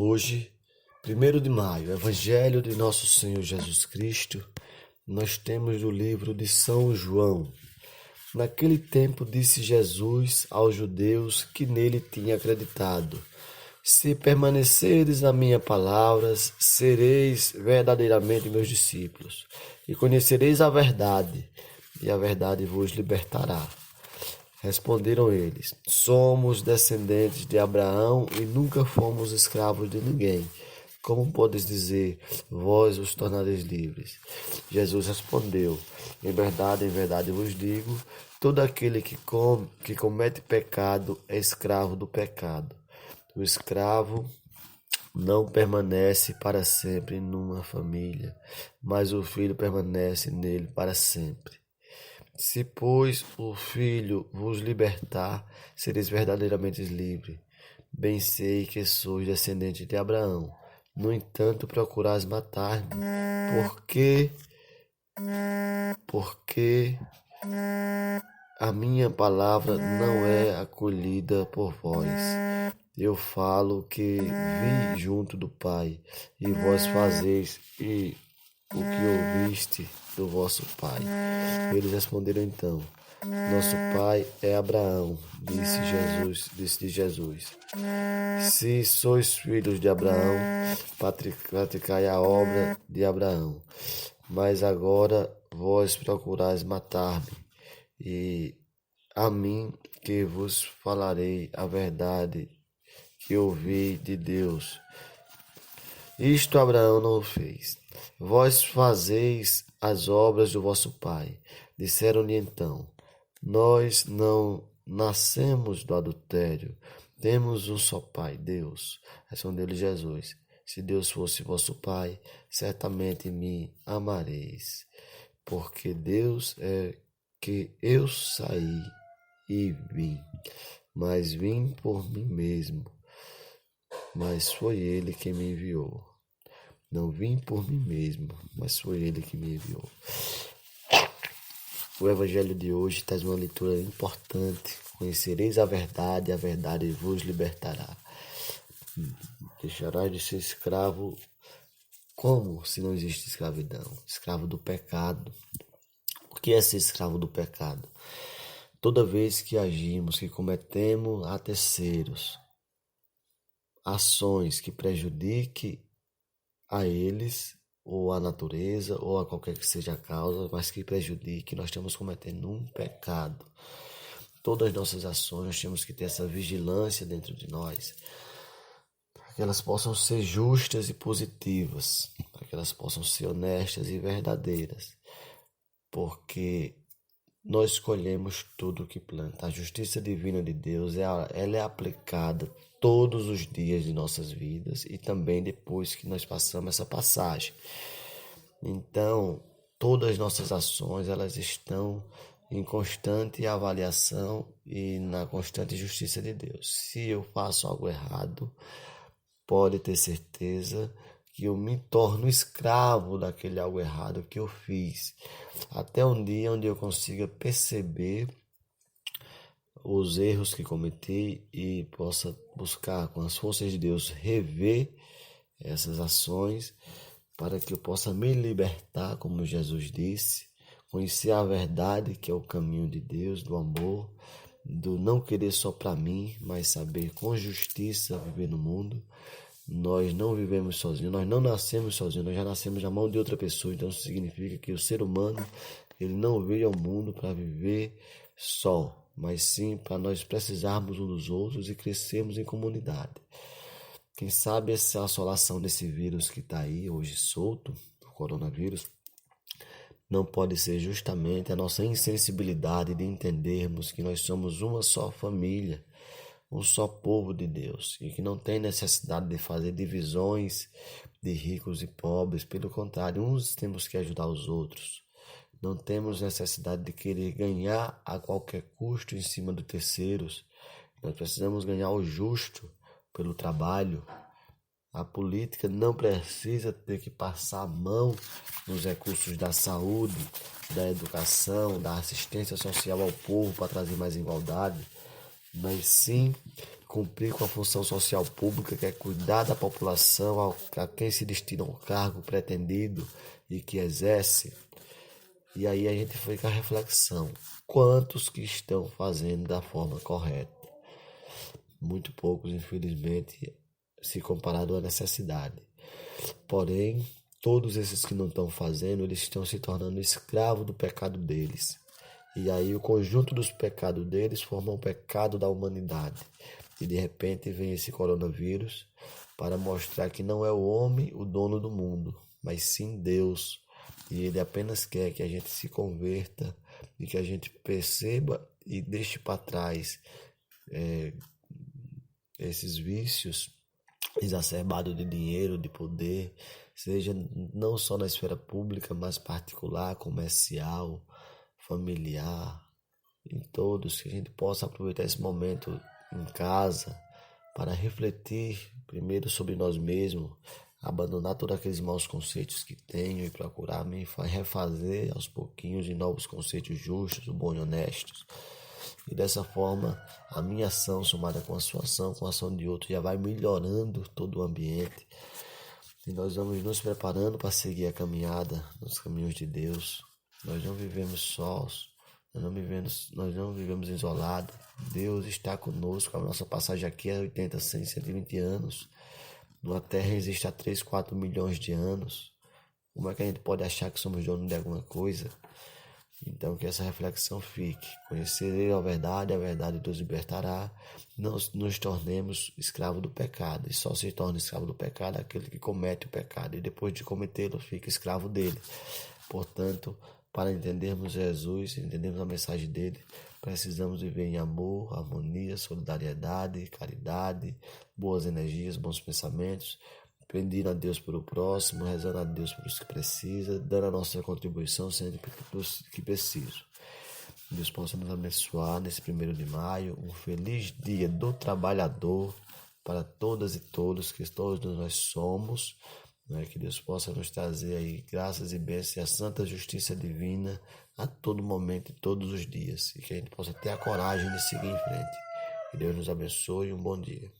Hoje, 1º de maio, Evangelho de Nosso Senhor Jesus Cristo, nós temos do livro de São João. Naquele tempo disse Jesus aos judeus que nele tinha acreditado: Se permanecerdes na minha palavras, sereis verdadeiramente meus discípulos, e conhecereis a verdade, e a verdade vos libertará. Responderam eles: Somos descendentes de Abraão e nunca fomos escravos de ninguém. Como podes dizer, vós os tornareis livres? Jesus respondeu: em verdade vos digo, todo aquele que comete pecado é escravo do pecado. O escravo não permanece para sempre numa família, mas o filho permanece nele para sempre. Se, pois, o Filho vos libertar, sereis verdadeiramente livres. Bem sei que sois descendente de Abraão. No entanto, procurais matar-me, porque a minha palavra não é acolhida por vós. Eu falo que vi junto do Pai, e vós fazeis o que ouviste do vosso pai. Eles responderam então: Nosso pai é Abraão. Disse Jesus: Se sois filhos de Abraão, praticai a obra de Abraão. Mas agora vós procurais matar-me, e a mim que vos falarei a verdade que ouvi de Deus. Isto Abraão não fez. Vós fazeis as obras do vosso pai. Disseram-lhe então: Nós não nascemos do adultério. Temos um só pai, Deus. Respondeu-lhe Jesus: Se Deus fosse vosso pai, certamente me amareis. Porque Deus é que eu saí e vim. Mas vim por mim mesmo. Mas foi ele que me enviou. Não vim por mim mesmo, mas foi ele que me enviou. O Evangelho de hoje traz uma leitura importante. Conhecereis a verdade vos libertará. Deixarás de ser escravo. Como se não existe escravidão? Escravo do pecado. O que é ser escravo do pecado? Toda vez que agimos, que cometemos a terceiros ações que prejudiquem a eles, ou a natureza, ou a qualquer que seja a causa, mas que prejudique, nós estamos cometendo um pecado. Todas as nossas ações, nós temos que ter essa vigilância dentro de nós, para que elas possam ser justas e positivas, para que elas possam ser honestas e verdadeiras, porque nós escolhemos tudo o que planta. A justiça divina de Deus, ela é aplicada todos os dias de nossas vidas e também depois que nós passamos essa passagem. Então, todas as nossas ações, elas estão em constante avaliação e na constante justiça de Deus. Se eu faço algo errado, pode ter certeza que eu me torno escravo daquele algo errado que eu fiz. Até um dia onde eu consiga perceber os erros que cometi e possa buscar com as forças de Deus rever essas ações para que eu possa me libertar, como Jesus disse, conhecer a verdade que é o caminho de Deus, do amor, do não querer só para mim, mas saber com justiça viver no mundo. Nós não vivemos sozinhos, nós não nascemos sozinhos, nós já nascemos na mão de outra pessoa. Então isso significa que o ser humano, ele não veio ao mundo para viver só, mas sim para nós precisarmos uns dos outros e crescermos em comunidade. Quem sabe essa assolação desse vírus que está aí hoje solto, o coronavírus, não pode ser justamente a nossa insensibilidade de entendermos que nós somos uma só família, um só povo de Deus, e que não tem necessidade de fazer divisões de ricos e pobres. Pelo contrário, uns temos que ajudar os outros. Não temos necessidade de querer ganhar a qualquer custo em cima de terceiros. Nós precisamos ganhar o justo pelo trabalho. A política não precisa ter que passar a mão nos recursos da saúde, da educação, da assistência social ao povo para trazer mais igualdade, mas sim cumprir com a função social pública, que é cuidar da população a quem se destina um cargo pretendido e que exerce. E aí a gente fica a reflexão: quantos que estão fazendo da forma correta? Muito poucos, infelizmente, se comparado à necessidade. Porém, todos esses que não estão fazendo, eles estão se tornando escravos do pecado deles. E aí o conjunto dos pecados deles forma o pecado da humanidade. E de repente vem esse coronavírus para mostrar que não é o homem o dono do mundo, mas sim Deus. E ele apenas quer que a gente se converta e que a gente perceba e deixe para trás esses vícios exacerbados de dinheiro, de poder, seja não só na esfera pública, mas particular, comercial, familiar, em todos, que a gente possa aproveitar esse momento em casa para refletir primeiro sobre nós mesmos, abandonar todos aqueles maus conceitos que tenho e procurar me refazer aos pouquinhos de novos conceitos justos, bons e honestos. E dessa forma, a minha ação, somada com a sua ação, com a ação de outro, já vai melhorando todo o ambiente. E nós vamos nos preparando para seguir a caminhada nos caminhos de Deus. Nós não vivemos sós, nós não vivemos isolados. Deus está conosco. A nossa passagem aqui é 80, 100, 120 anos. Na Terra existe há 3, 4 milhões de anos. Como é que a gente pode achar que somos donos de alguma coisa? Então que essa reflexão fique. Conhecerei a verdade nos libertará. Não nos tornemos escravos do pecado. E só se torna escravo do pecado aquele que comete o pecado. E depois de cometê-lo, fica escravo dele. Portanto, para entendermos Jesus, entendermos a mensagem dele, precisamos viver em amor, harmonia, solidariedade, caridade, boas energias, bons pensamentos, pedindo a Deus pelo próximo, rezando a Deus pelos que precisam, dando a nossa contribuição sempre pelos que precisam. Deus possa nos abençoar nesse 1º de maio, um feliz dia do trabalhador para todas e todos que todos nós somos, que Deus possa nos trazer aí graças e bênçãos e a santa justiça divina a todo momento e todos os dias, e que a gente possa ter a coragem de seguir em frente. Que Deus nos abençoe e um bom dia.